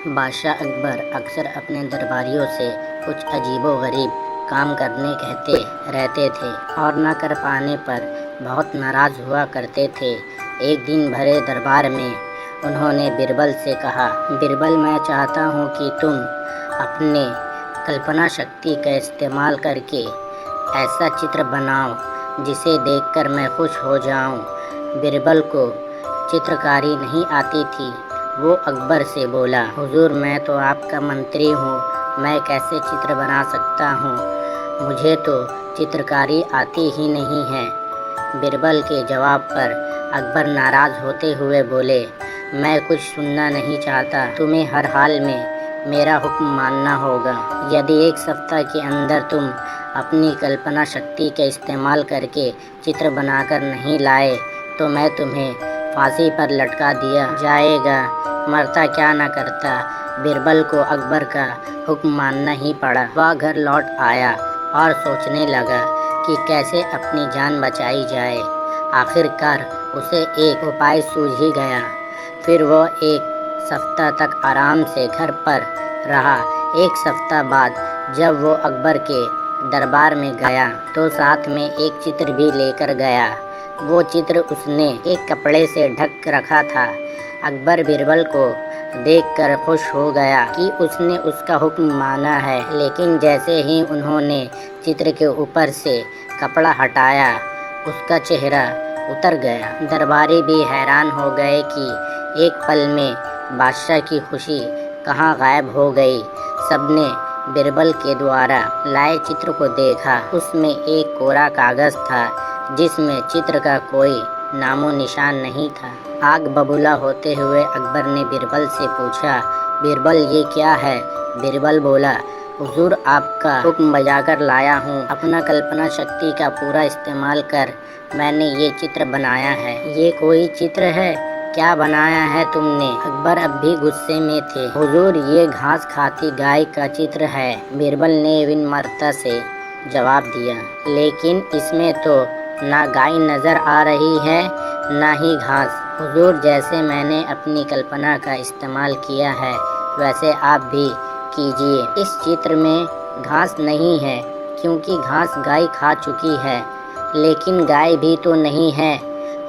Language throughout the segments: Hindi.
बादशाह अकबर अक्सर अपने दरबारियों से कुछ अजीबो-गरीब काम करने कहते रहते थे और न कर पाने पर बहुत नाराज़ हुआ करते थे। एक दिन भरे दरबार में उन्होंने बीरबल से कहा, बीरबल, मैं चाहता हूँ कि तुम अपने कल्पना शक्ति का इस्तेमाल करके ऐसा चित्र बनाओ जिसे देखकर मैं खुश हो जाऊँ। बीरबल को चित्रकारी नहीं आती थी। वो अकबर से बोला, हुजूर, मैं तो आपका मंत्री हूँ, मैं कैसे चित्र बना सकता हूँ, मुझे तो चित्रकारी आती ही नहीं है। बीरबल के जवाब पर अकबर नाराज़ होते हुए बोले, मैं कुछ सुनना नहीं चाहता, तुम्हें हर हाल में मेरा हुक्म मानना होगा। यदि एक सप्ताह के अंदर तुम अपनी कल्पना शक्ति का इस्तेमाल करके चित्र बनाकर नहीं लाए तो मैं तुम्हें फांसी पर लटका दिया जाएगा, मरता क्या न करता। बीरबल को अकबर का हुक्म मानना ही पड़ा। वह घर लौट आया और सोचने लगा कि कैसे अपनी जान बचाई जाए। आखिरकार उसे एक उपाय सूझ ही गया। फिर वह एक सप्ताह तक आराम से घर पर रहा। एक सप्ताह बाद जब वो अकबर के दरबार में गया तो साथ में एक चित्र भी लेकर गया। वो चित्र उसने एक कपड़े से ढक रखा था। अकबर बीरबल को देखकर खुश हो गया कि उसने उसका हुक्म माना है, लेकिन जैसे ही उन्होंने चित्र के ऊपर से कपड़ा हटाया, उसका चेहरा उतर गया। दरबारी भी हैरान हो गए कि एक पल में बादशाह की खुशी कहाँ गायब हो गई। सबने बीरबल के द्वारा लाए चित्र को देखा। उसमें एक कोरा कागज़ था जिसमें चित्र का कोई नामो निशान नहीं था। आग बबूला होते हुए अकबर ने बीरबल से पूछा, बीरबल, ये क्या है? बीरबल बोला, हुजूर, आपका हुक्म बजाकर लाया हूँ। अपना कल्पना शक्ति का पूरा इस्तेमाल कर मैंने ये चित्र बनाया है। ये कोई चित्र है? क्या बनाया है तुमने? अकबर अब भी गुस्से में थे। हुजूर, ये घास खाती गाय का चित्र है, बीरबल ने विनम्रता से जवाब दिया। लेकिन इसमें तो ना गाय नजर आ रही है ना ही घास। हुजूर, जैसे मैंने अपनी कल्पना का इस्तेमाल किया है वैसे आप भी कीजिए। इस चित्र में घास नहीं है क्योंकि घास गाय खा चुकी है, लेकिन गाय भी तो नहीं है।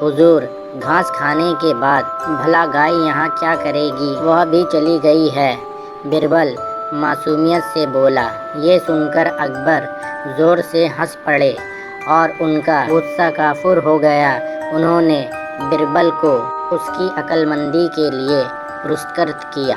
हुजूर, घास खाने के बाद भला गाय यहाँ क्या करेगी? वह भी चली गई है, बीरबल मासूमियत से बोला। ये सुनकर अकबर जोर से हंस पड़े और उनका गुस्सा काफूर हो गया। उन्होंने बीरबल को उसकी अक्लमंदी के लिए पुरस्कृत किया।